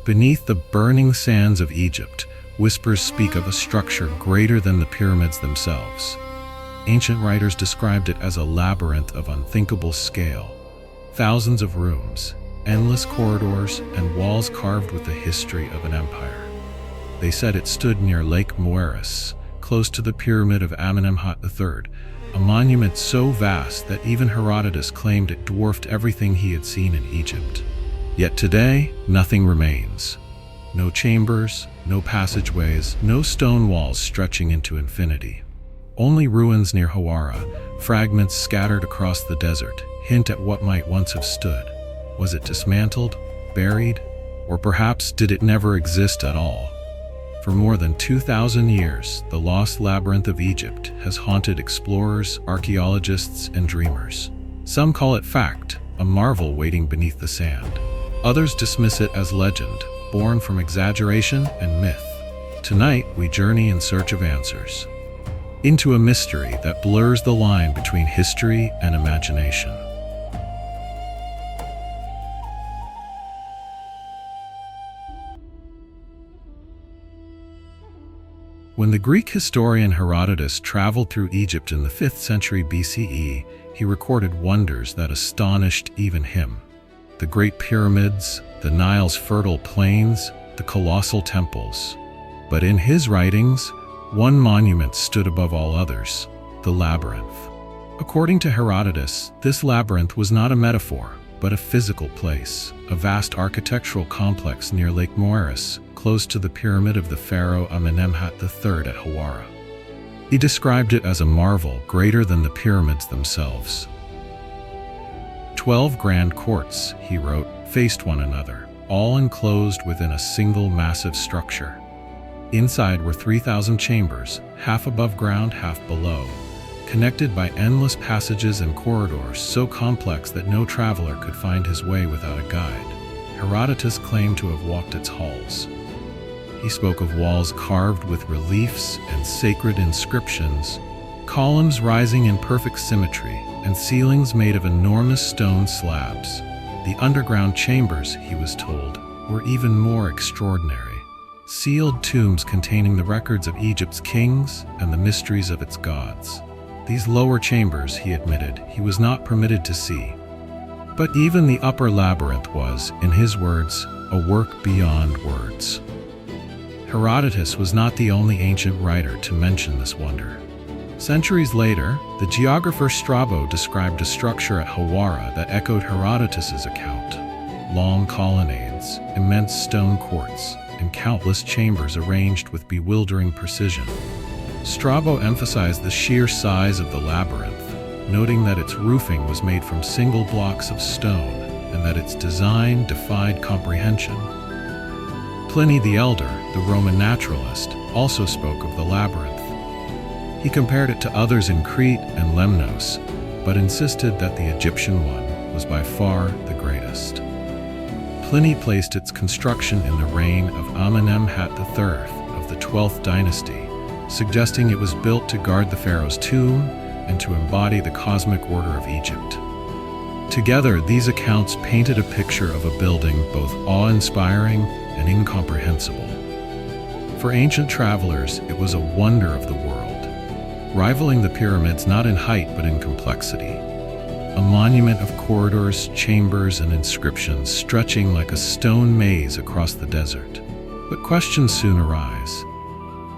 Beneath the burning sands of Egypt, whispers speak of a structure greater than the pyramids themselves. Ancient writers described it as a labyrinth of unthinkable scale. Thousands of rooms, endless corridors, and walls carved with the history of an empire. They said it stood near Lake Moeris, close to the pyramid of Amenemhat III, a monument so vast that even Herodotus claimed it dwarfed everything he had seen in Egypt. Yet today, nothing remains. No chambers, no passageways, no stone walls stretching into infinity. Only ruins near Hawara, fragments scattered across the desert, hint at what might once have stood. Was it dismantled, buried, or perhaps did it never exist at all? For more than 2,000 years, the Lost Labyrinth of Egypt has haunted explorers, archaeologists, and dreamers. Some call it fact, a marvel waiting beneath the sand. Others dismiss it as legend, born from exaggeration and myth. Tonight, we journey in search of answers, into a mystery that blurs the line between history and imagination. When the Greek historian Herodotus traveled through Egypt in the 5th century BCE, he recorded wonders that astonished even him. The Great Pyramids, the Nile's fertile plains, the colossal temples. But in his writings, one monument stood above all others, the labyrinth. According to Herodotus, this labyrinth was not a metaphor, but a physical place, a vast architectural complex near Lake Moeris, close to the pyramid of the pharaoh Amenemhat III at Hawara. He described it as a marvel greater than the pyramids themselves. 12 grand courts, he wrote, faced one another, all enclosed within a single massive structure. Inside were 3,000 chambers, half above ground, half below, connected by endless passages and corridors so complex that no traveler could find his way without a guide. Herodotus claimed to have walked its halls. He spoke of walls carved with reliefs and sacred inscriptions, columns rising in perfect symmetry, and ceilings made of enormous stone slabs. The underground chambers, he was told, were even more extraordinary. Sealed tombs containing the records of Egypt's kings and the mysteries of its gods. These lower chambers, he admitted, he was not permitted to see. But even the upper labyrinth was, in his words, a work beyond words. Herodotus was not the only ancient writer to mention this wonder. Centuries later, the geographer Strabo described a structure at Hawara that echoed Herodotus's account. Long colonnades, immense stone courts, and countless chambers arranged with bewildering precision. Strabo emphasized the sheer size of the labyrinth, noting that its roofing was made from single blocks of stone and that its design defied comprehension. Pliny the Elder, the Roman naturalist, also spoke of the labyrinth. He compared it to others in Crete and Lemnos, but insisted that the Egyptian one was by far the greatest. Pliny placed its construction in the reign of Amenemhat III of the 12th dynasty, suggesting it was built to guard the pharaoh's tomb and to embody the cosmic order of Egypt. Together, these accounts painted a picture of a building both awe-inspiring and incomprehensible. For ancient travelers, it was a wonder of the world, rivaling the pyramids not in height but in complexity. A monument of corridors, chambers, and inscriptions stretching like a stone maze across the desert. But questions soon arise.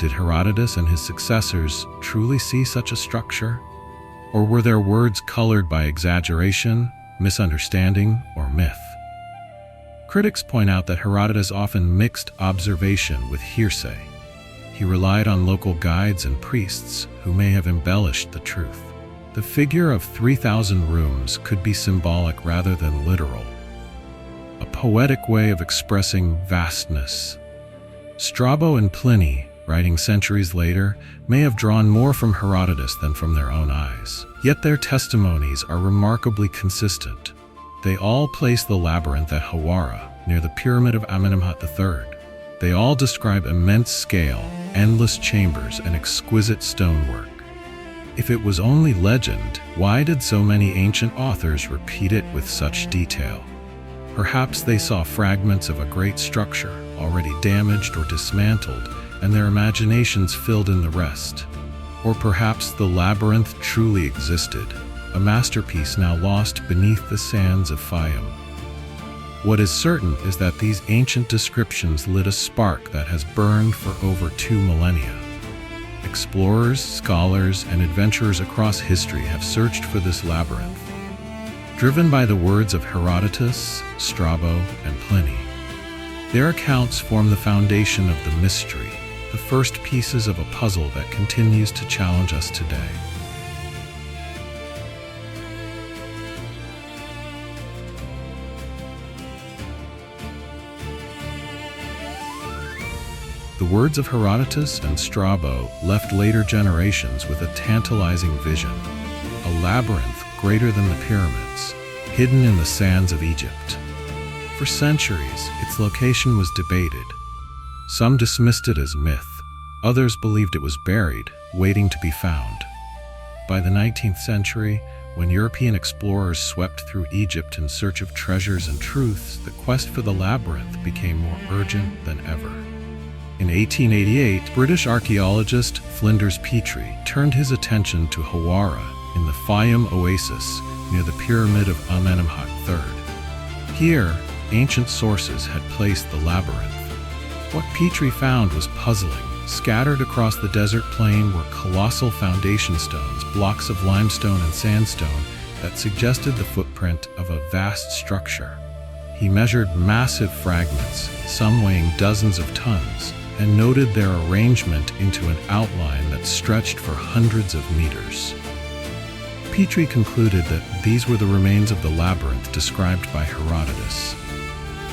Did Herodotus and his successors truly see such a structure? Or were their words colored by exaggeration, misunderstanding, or myth? Critics point out that Herodotus often mixed observation with hearsay. He relied on local guides and priests who may have embellished the truth. The figure of 3,000 rooms could be symbolic rather than literal, a poetic way of expressing vastness. Strabo and Pliny, writing centuries later, may have drawn more from Herodotus than from their own eyes. Yet their testimonies are remarkably consistent. They all place the labyrinth at Hawara, near the pyramid of Amenemhat III. They all describe immense scale, endless chambers, and exquisite stonework. If it was only legend, why did so many ancient authors repeat it with such detail? Perhaps they saw fragments of a great structure, already damaged or dismantled, and their imaginations filled in the rest. Or perhaps the labyrinth truly existed, a masterpiece now lost beneath the sands of Fayum. What is certain is that these ancient descriptions lit a spark that has burned for over 2 millennia. Explorers, scholars, and adventurers across history have searched for this labyrinth, driven by the words of Herodotus, Strabo, and Pliny. Their accounts form the foundation of the mystery, the first pieces of a puzzle that continues to challenge us today. The words of Herodotus and Strabo left later generations with a tantalizing vision, a labyrinth greater than the pyramids, hidden in the sands of Egypt. For centuries, its location was debated. Some dismissed it as myth, others believed it was buried, waiting to be found. By the 19th century, when European explorers swept through Egypt in search of treasures and truths, the quest for the labyrinth became more urgent than ever. In 1888, British archaeologist Flinders Petrie turned his attention to Hawara in the Fayum oasis near the pyramid of Amenemhat III. Here, ancient sources had placed the labyrinth. What Petrie found was puzzling. Scattered across the desert plain were colossal foundation stones, blocks of limestone and sandstone that suggested the footprint of a vast structure. He measured massive fragments, some weighing dozens of tons, and noted their arrangement into an outline that stretched for hundreds of meters. Petrie concluded that these were the remains of the labyrinth described by Herodotus.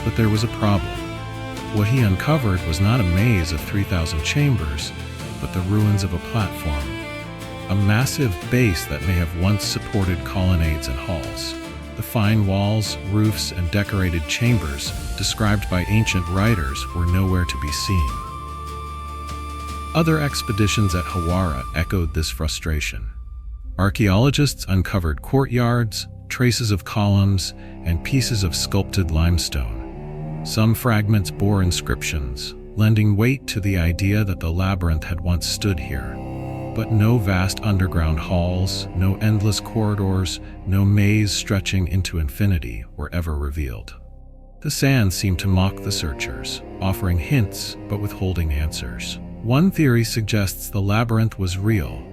But there was a problem. What he uncovered was not a maze of 3,000 chambers, but the ruins of a platform, a massive base that may have once supported colonnades and halls. The fine walls, roofs, and decorated chambers described by ancient writers were nowhere to be seen. Other expeditions at Hawara echoed this frustration. Archaeologists uncovered courtyards, traces of columns, and pieces of sculpted limestone. Some fragments bore inscriptions, lending weight to the idea that the labyrinth had once stood here. But no vast underground halls, no endless corridors, no maze stretching into infinity were ever revealed. The sands seemed to mock the searchers, offering hints but withholding answers. One theory suggests the labyrinth was real,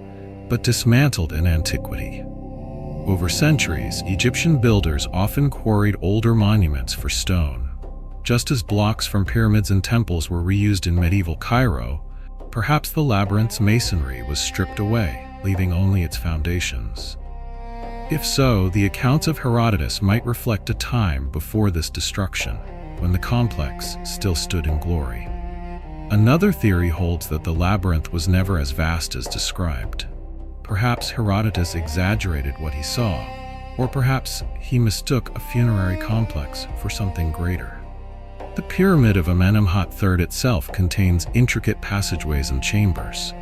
but dismantled in antiquity. Over centuries, Egyptian builders often quarried older monuments for stone. Just as blocks from pyramids and temples were reused in medieval Cairo, perhaps the labyrinth's masonry was stripped away, leaving only its foundations. If so, the accounts of Herodotus might reflect a time before this destruction, when the complex still stood in glory. Another theory holds that the labyrinth was never as vast as described. Perhaps Herodotus exaggerated what he saw, or perhaps he mistook a funerary complex for something greater. The pyramid of Amenemhat III itself contains intricate passageways and chambers.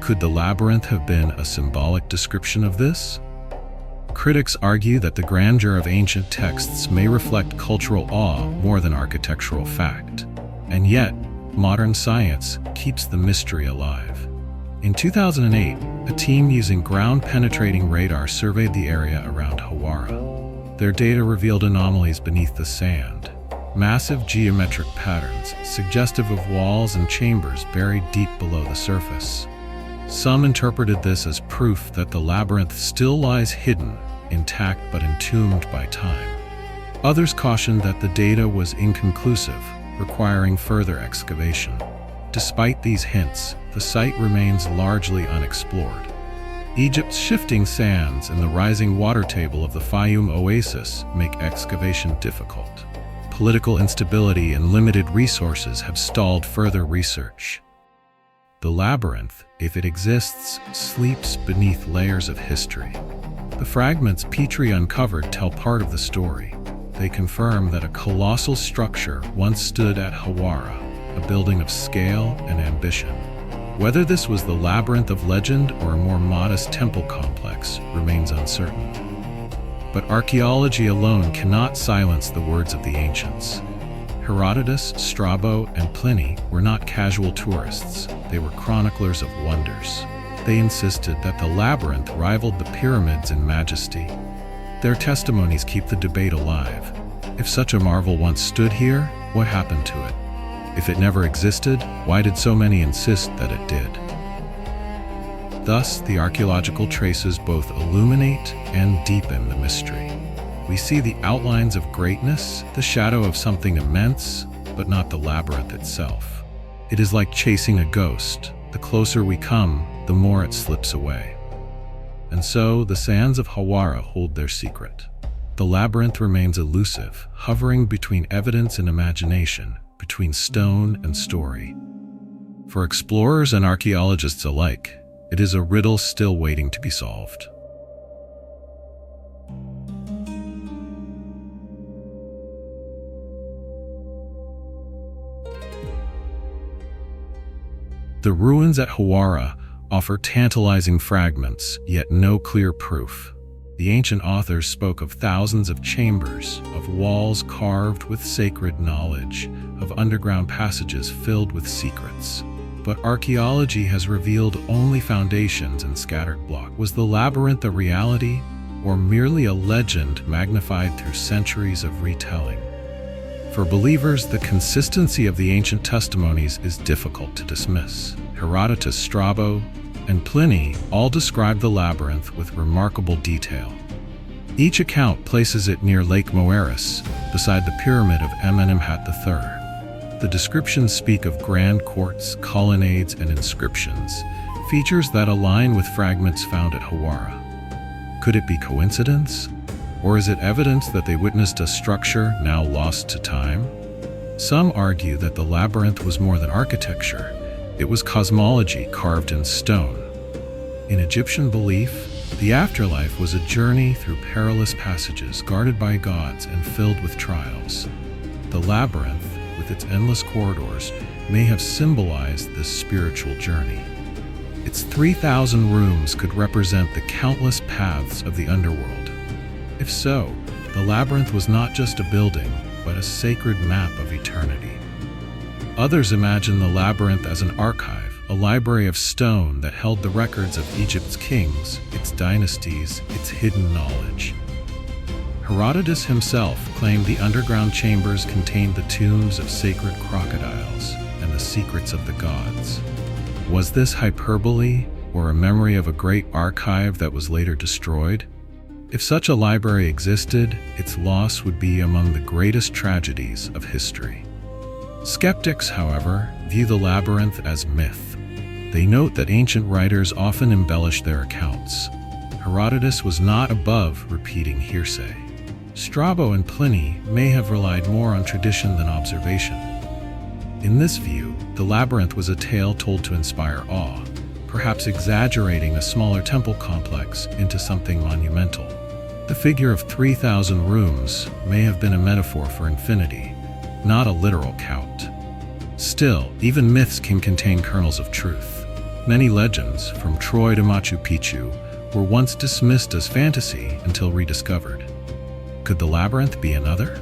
Could the labyrinth have been a symbolic description of this? Critics argue that the grandeur of ancient texts may reflect cultural awe more than architectural fact. And yet, modern science keeps the mystery alive. In 2008, a team using ground-penetrating radar surveyed the area around Hawara. Their data revealed anomalies beneath the sand, massive geometric patterns suggestive of walls and chambers buried deep below the surface. Some interpreted this as proof that the labyrinth still lies hidden, intact but entombed by time. Others cautioned that the data was inconclusive, requiring further excavation. Despite these hints, the site remains largely unexplored. Egypt's shifting sands and the rising water table of the Fayum oasis make excavation difficult. Political instability and limited resources have stalled further research. The labyrinth, if it exists, sleeps beneath layers of history. The fragments Petrie uncovered tell part of the story. They confirm that a colossal structure once stood at Hawara, a building of scale and ambition. Whether this was the labyrinth of legend or a more modest temple complex remains uncertain. But archaeology alone cannot silence the words of the ancients. Herodotus, Strabo, and Pliny were not casual tourists. They were chroniclers of wonders. They insisted that the labyrinth rivaled the pyramids in majesty. Their testimonies keep the debate alive. If such a marvel once stood here, what happened to it? If it never existed, why did so many insist that it did? Thus, the archaeological traces both illuminate and deepen the mystery. We see the outlines of greatness, the shadow of something immense, but not the labyrinth itself. It is like chasing a ghost. The closer we come, the more it slips away. And so, the sands of Hawara hold their secret. The labyrinth remains elusive, hovering between evidence and imagination, between stone and story. For explorers and archaeologists alike, it is a riddle still waiting to be solved. The ruins at Hawara offer tantalizing fragments, yet no clear proof. The ancient authors spoke of thousands of chambers, of walls carved with sacred knowledge, of underground passages filled with secrets. But archaeology has revealed only foundations and scattered blocks. Was the labyrinth a reality, or merely a legend magnified through centuries of retelling? For believers, the consistency of the ancient testimonies is difficult to dismiss. Herodotus, Strabo, and Pliny all describe the labyrinth with remarkable detail. Each account places it near Lake Moeris, beside the pyramid of Amenemhat III. The descriptions speak of grand courts, colonnades, and inscriptions, features that align with fragments found at Hawara. Could it be coincidence? Or is it evidence that they witnessed a structure now lost to time? Some argue that the labyrinth was more than architecture. It was cosmology carved in stone. In Egyptian belief, the afterlife was a journey through perilous passages guarded by gods and filled with trials. The labyrinth, with its endless corridors, may have symbolized this spiritual journey. Its 3,000 rooms could represent the countless paths of the underworld. If so, the labyrinth was not just a building, but a sacred map of eternity. Others imagine the labyrinth as an archive, a library of stone that held the records of Egypt's kings, its dynasties, its hidden knowledge. Herodotus himself claimed the underground chambers contained the tombs of sacred crocodiles and the secrets of the gods. Was this hyperbole, or a memory of a great archive that was later destroyed? If such a library existed, its loss would be among the greatest tragedies of history. Skeptics, however, view the labyrinth as myth. They note that ancient writers often embellish their accounts. Herodotus was not above repeating hearsay. Strabo and Pliny may have relied more on tradition than observation. In this view, the labyrinth was a tale told to inspire awe, perhaps exaggerating a smaller temple complex into something monumental. The figure of 3,000 rooms may have been a metaphor for infinity, not a literal count. Still, even myths can contain kernels of truth. Many legends, from Troy to Machu Picchu, were once dismissed as fantasy until rediscovered. Could the labyrinth be another?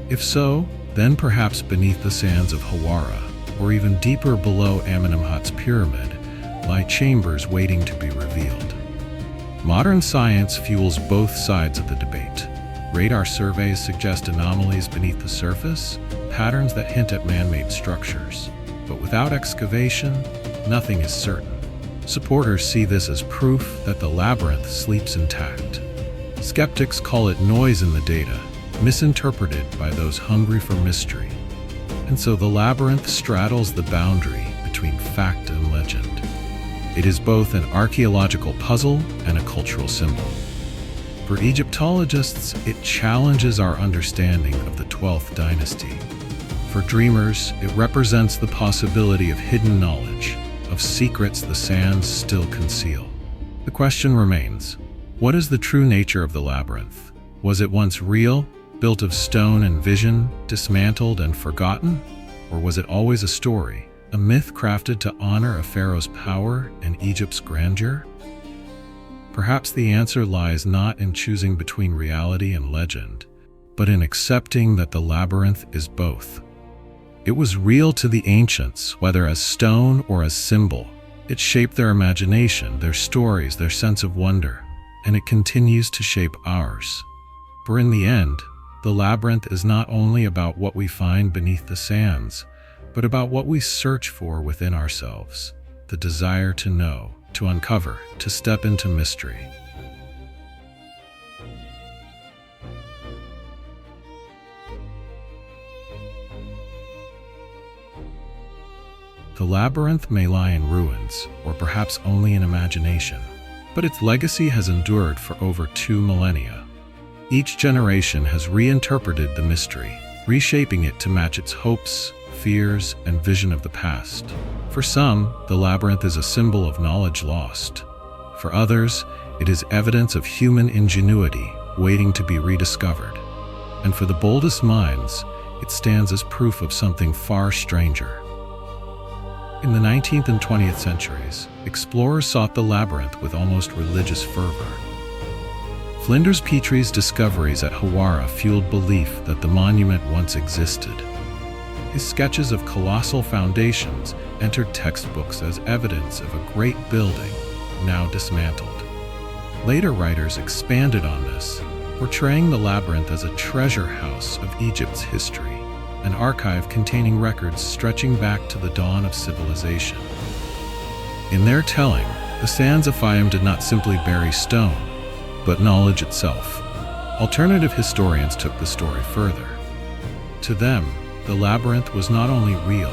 If so, then perhaps beneath the sands of Hawara, or even deeper below Amenemhat's pyramid, lie chambers waiting to be revealed. Modern science fuels both sides of the debate. Radar surveys suggest anomalies beneath the surface, patterns that hint at man-made structures. But without excavation, nothing is certain. Supporters see this as proof that the labyrinth sleeps intact. Skeptics call it noise in the data, misinterpreted by those hungry for mystery. And so the labyrinth straddles the boundary between fact and legend. It is both an archaeological puzzle and a cultural symbol. For Egyptologists, it challenges our understanding of the 12th dynasty. For dreamers, it represents the possibility of hidden knowledge, of secrets the sands still conceal. The question remains, what is the true nature of the labyrinth? Was it once real, built of stone and vision, dismantled and forgotten? Or was it always a story, a myth crafted to honor a pharaoh's power and Egypt's grandeur? Perhaps the answer lies not in choosing between reality and legend, but in accepting that the labyrinth is both. It was real to the ancients, whether as stone or as symbol. It shaped their imagination, their stories, their sense of wonder, and it continues to shape ours. For in the end, the labyrinth is not only about what we find beneath the sands, but about what we search for within ourselves, the desire to know, to uncover, to step into mystery. The labyrinth may lie in ruins, or perhaps only in imagination, but its legacy has endured for over 2 millennia. Each generation has reinterpreted the mystery, reshaping it to match its hopes, fears, and vision of the past. For some, the labyrinth is a symbol of knowledge lost. For others, it is evidence of human ingenuity waiting to be rediscovered. And for the boldest minds, it stands as proof of something far stranger. In the 19th and 20th centuries, explorers sought the labyrinth with almost religious fervor. Flinders Petrie's discoveries at Hawara fueled belief that the monument once existed. His sketches of colossal foundations entered textbooks as evidence of a great building, now dismantled. Later writers expanded on this, portraying the labyrinth as a treasure house of Egypt's history, an archive containing records stretching back to the dawn of civilization. In their telling, the sands of Fayum did not simply bury stone, but knowledge itself. Alternative historians took the story further. To them, the labyrinth was not only real,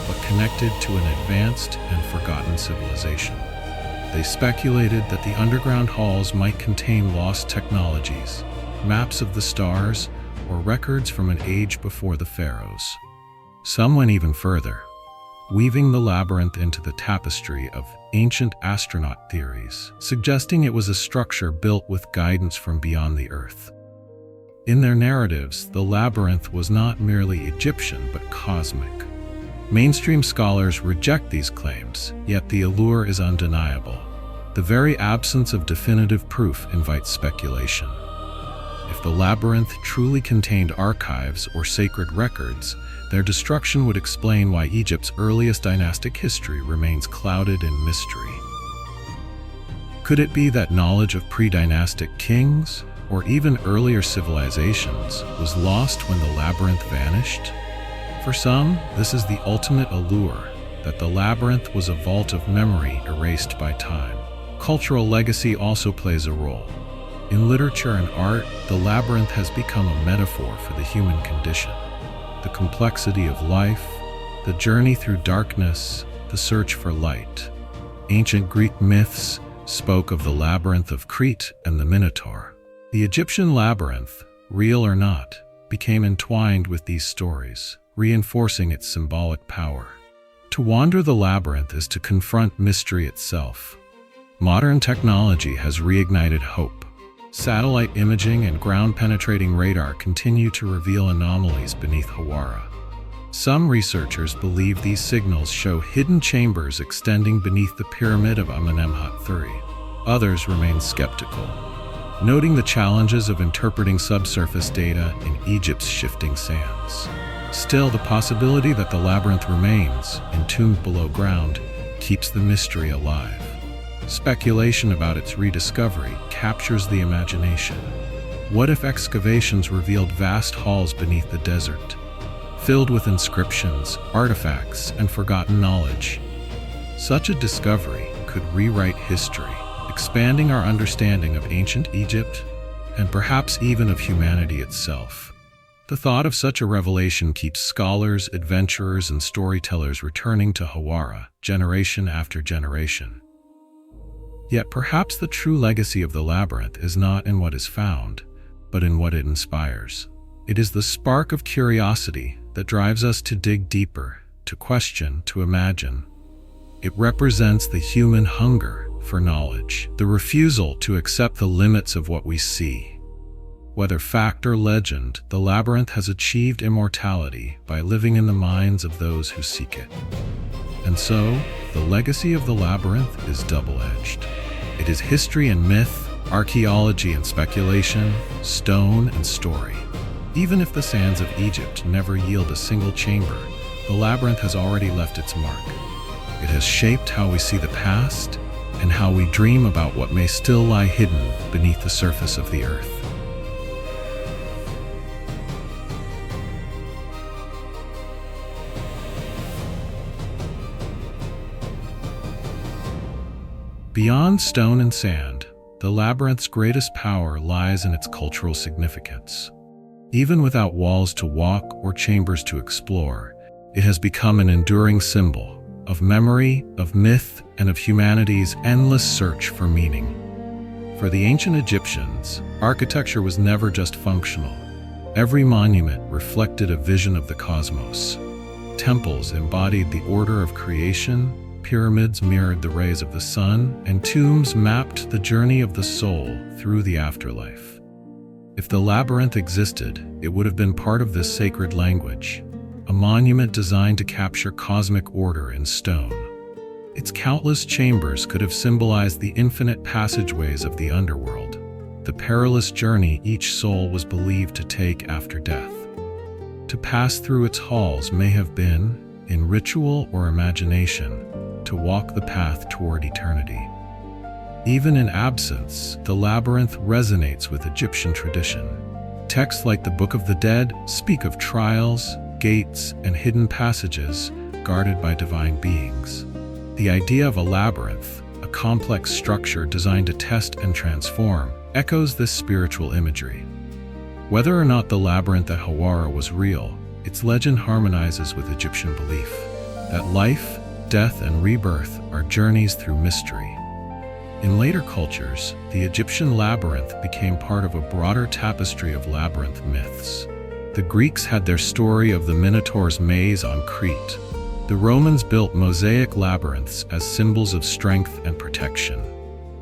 but connected to an advanced and forgotten civilization. They speculated that the underground halls might contain lost technologies, maps of the stars, or records from an age before the pharaohs. Some went even further, weaving the labyrinth into the tapestry of ancient astronaut theories, suggesting it was a structure built with guidance from beyond the earth. In their narratives, the labyrinth was not merely Egyptian but cosmic. Mainstream scholars reject these claims, yet the allure is undeniable. The very absence of definitive proof invites speculation. If the labyrinth truly contained archives or sacred records, their destruction would explain why Egypt's earliest dynastic history remains clouded in mystery. Could it be that knowledge of pre-dynastic kings, or even earlier civilizations, was lost when the labyrinth vanished? For some, this is the ultimate allure, that the labyrinth was a vault of memory erased by time. Cultural legacy also plays a role. In literature and art, the labyrinth has become a metaphor for the human condition. The complexity of life, the journey through darkness, the search for light. Ancient Greek myths spoke of the labyrinth of Crete and the Minotaur. The Egyptian labyrinth, real or not, became entwined with these stories, reinforcing its symbolic power. To wander the labyrinth is to confront mystery itself. Modern technology has reignited hope. Satellite imaging and ground-penetrating radar continue to reveal anomalies beneath Hawara. Some researchers believe these signals show hidden chambers extending beneath the pyramid of Amenemhat III. Others remain skeptical, noting the challenges of interpreting subsurface data in Egypt's shifting sands. Still, the possibility that the labyrinth remains, entombed below ground, keeps the mystery alive. Speculation about its rediscovery captures the imagination. What if excavations revealed vast halls beneath the desert, filled with inscriptions, artifacts, and forgotten knowledge? Such a discovery could rewrite history, expanding our understanding of ancient Egypt and perhaps even of humanity itself. The thought of such a revelation keeps scholars, adventurers, and storytellers returning to Hawara generation after generation. Yet perhaps the true legacy of the labyrinth is not in what is found, but in what it inspires. It is the spark of curiosity that drives us to dig deeper, to question, to imagine. It represents the human hunger for knowledge, the refusal to accept the limits of what we see. Whether fact or legend, the labyrinth has achieved immortality by living in the minds of those who seek it. And so, the legacy of the labyrinth is double-edged. It is history and myth, archaeology and speculation, stone and story. Even if the sands of Egypt never yield a single chamber, the labyrinth has already left its mark. It has shaped how we see the past and how we dream about what may still lie hidden beneath the surface of the earth. Beyond stone and sand, the labyrinth's greatest power lies in its cultural significance. Even without walls to walk or chambers to explore, it has become an enduring symbol of memory, of myth, and of humanity's endless search for meaning. For the ancient Egyptians, architecture was never just functional. Every monument reflected a vision of the cosmos. Temples embodied the order of creation, pyramids mirrored the rays of the sun, and tombs mapped the journey of the soul through the afterlife. If the labyrinth existed, it would have been part of this sacred language, a monument designed to capture cosmic order in stone. Its countless chambers could have symbolized the infinite passageways of the underworld, the perilous journey each soul was believed to take after death. To pass through its halls may have been, in ritual or imagination, to walk the path toward eternity. Even in absence, the labyrinth resonates with Egyptian tradition. Texts like the Book of the Dead speak of trials, gates, and hidden passages guarded by divine beings. The idea of a labyrinth, a complex structure designed to test and transform, echoes this spiritual imagery. Whether or not the labyrinth at Hawara was real, its legend harmonizes with Egyptian belief that life, death, and rebirth are journeys through mystery. In later cultures, the Egyptian labyrinth became part of a broader tapestry of labyrinth myths. The Greeks had their story of the Minotaur's maze on Crete. The Romans built mosaic labyrinths as symbols of strength and protection.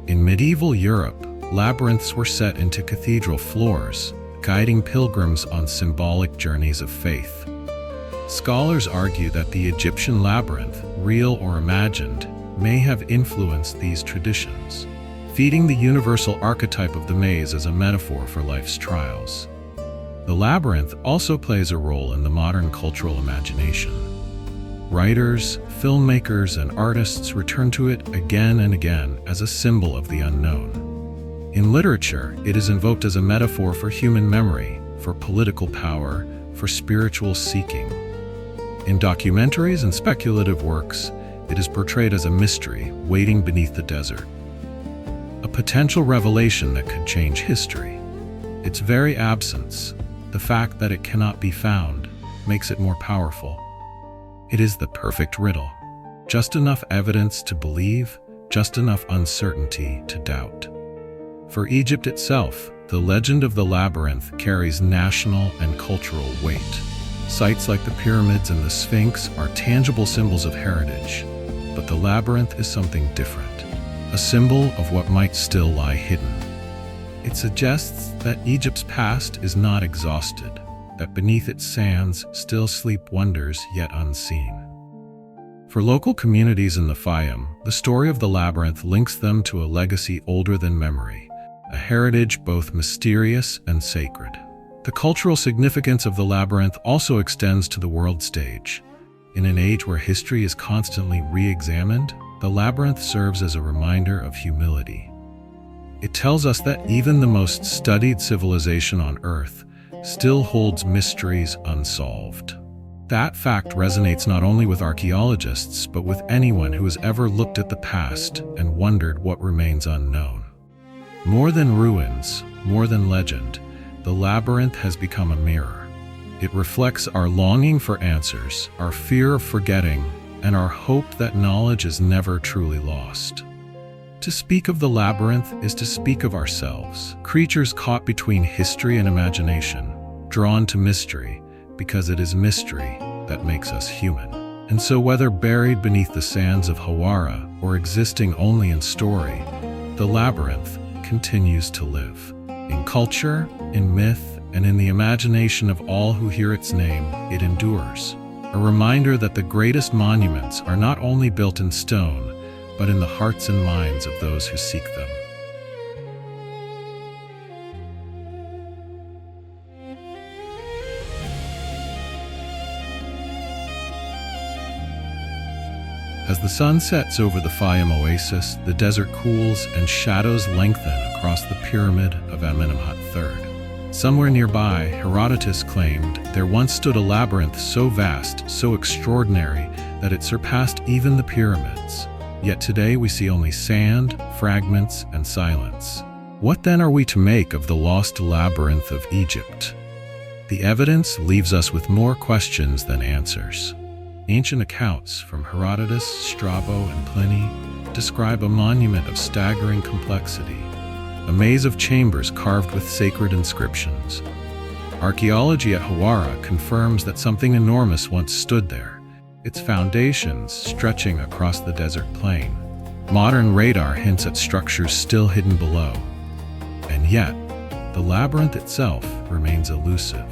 In medieval Europe, labyrinths were set into cathedral floors, guiding pilgrims on symbolic journeys of faith. Scholars argue that the Egyptian labyrinth, real or imagined, may have influenced these traditions, feeding the universal archetype of the maze as a metaphor for life's trials. The labyrinth also plays a role in the modern cultural imagination. Writers, filmmakers, and artists return to it again and again as a symbol of the unknown. In literature, it is invoked as a metaphor for human memory, for political power, for spiritual seeking. In documentaries and speculative works, it is portrayed as a mystery waiting beneath the desert, a potential revelation that could change history. Its very absence, the fact that it cannot be found, makes it more powerful. It is the perfect riddle. Just enough evidence to believe, just enough uncertainty to doubt. For Egypt itself, the legend of the labyrinth carries national and cultural weight. Sites like the pyramids and the Sphinx are tangible symbols of heritage, but the labyrinth is something different, a symbol of what might still lie hidden. It suggests that Egypt's past is not exhausted, that beneath its sands still sleep wonders yet unseen. For local communities in the Fayum, the story of the labyrinth links them to a legacy older than memory, a heritage both mysterious and sacred. The cultural significance of the labyrinth also extends to the world stage. In an age where history is constantly re-examined, the labyrinth serves as a reminder of humility. It tells us that even the most studied civilization on Earth still holds mysteries unsolved. That fact resonates not only with archaeologists, but with anyone who has ever looked at the past and wondered what remains unknown. More than ruins, more than legend, the labyrinth has become a mirror. It reflects our longing for answers, our fear of forgetting, and our hope that knowledge is never truly lost. To speak of the labyrinth is to speak of ourselves, creatures caught between history and imagination, drawn to mystery, because it is mystery that makes us human. And so whether buried beneath the sands of Hawara or existing only in story, the labyrinth continues to live. In culture, in myth, and in the imagination of all who hear its name, it endures. A reminder that the greatest monuments are not only built in stone, but in the hearts and minds of those who seek them. As the sun sets over the Fayum oasis, the desert cools and shadows lengthen across the pyramid of Amenemhat III. Somewhere nearby, Herodotus claimed there once stood a labyrinth so vast, so extraordinary, that it surpassed even the pyramids. Yet today we see only sand, fragments, and silence. What then are we to make of the Lost Labyrinth of Egypt? The evidence leaves us with more questions than answers. Ancient accounts from Herodotus, Strabo, and Pliny describe a monument of staggering complexity, a maze of chambers carved with sacred inscriptions. Archaeology at Hawara confirms that something enormous once stood there, its foundations stretching across the desert plain. Modern radar hints at structures still hidden below. And yet, the labyrinth itself remains elusive.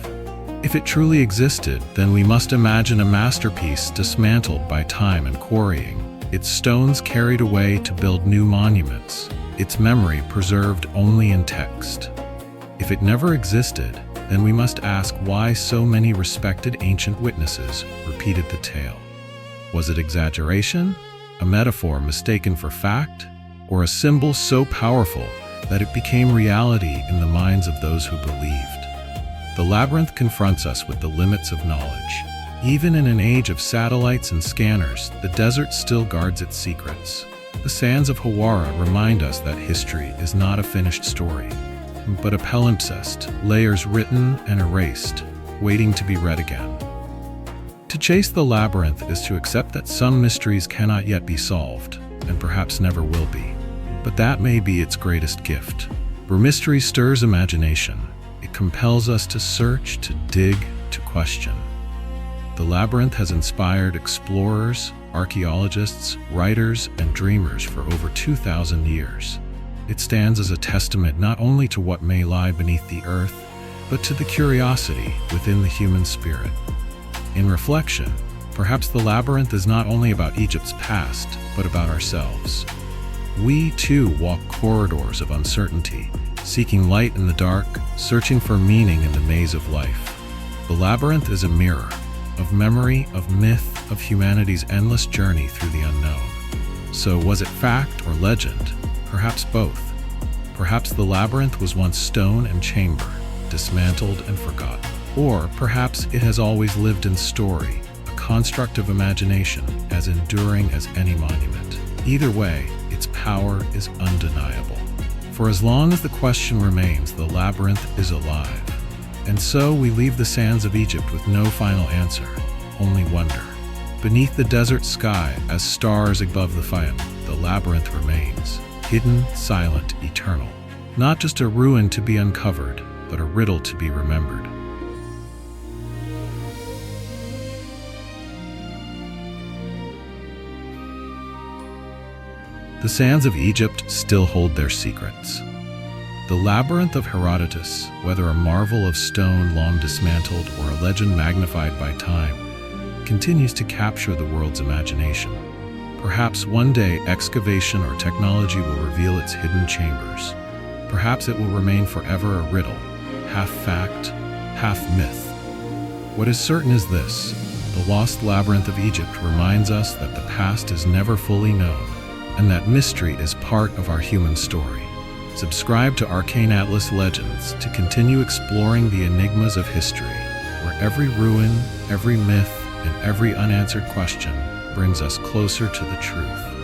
If it truly existed, then we must imagine a masterpiece dismantled by time and quarrying, its stones carried away to build new monuments, its memory preserved only in text. If it never existed, then we must ask why so many respected ancient witnesses repeated the tale. Was it exaggeration, a metaphor mistaken for fact, or a symbol so powerful that it became reality in the minds of those who believed? The labyrinth confronts us with the limits of knowledge. Even in an age of satellites and scanners, the desert still guards its secrets. The sands of Hawara remind us that history is not a finished story, but a palimpsest, layers written and erased, waiting to be read again. To chase the labyrinth is to accept that some mysteries cannot yet be solved, and perhaps never will be. But that may be its greatest gift. Where mystery stirs imagination, it compels us to search, to dig, to question. The labyrinth has inspired explorers, archaeologists, writers, and dreamers for over 2,000 years. It stands as a testament not only to what may lie beneath the earth, but to the curiosity within the human spirit. In reflection, perhaps the labyrinth is not only about Egypt's past, but about ourselves. We, too, walk corridors of uncertainty, seeking light in the dark, searching for meaning in the maze of life. The labyrinth is a mirror, of memory, of myth, of humanity's endless journey through the unknown. So was it fact or legend? Perhaps both. Perhaps the labyrinth was once stone and chamber, dismantled and forgotten. Or perhaps it has always lived in story, a construct of imagination as enduring as any monument. Either way, its power is undeniable. For as long as the question remains, the labyrinth is alive. And so we leave the sands of Egypt with no final answer, only wonder. Beneath the desert sky, as stars above the Fayum, the labyrinth remains, hidden, silent, eternal. Not just a ruin to be uncovered, but a riddle to be remembered. The sands of Egypt still hold their secrets. The labyrinth of Herodotus, whether a marvel of stone long dismantled or a legend magnified by time, continues to capture the world's imagination. Perhaps one day excavation or technology will reveal its hidden chambers. Perhaps it will remain forever a riddle, half fact, half myth. What is certain is this: the Lost Labyrinth of Egypt reminds us that the past is never fully known, and that mystery is part of our human story. Subscribe to Arcane Atlas Legends to continue exploring the enigmas of history, where every ruin, every myth, and every unanswered question brings us closer to the truth.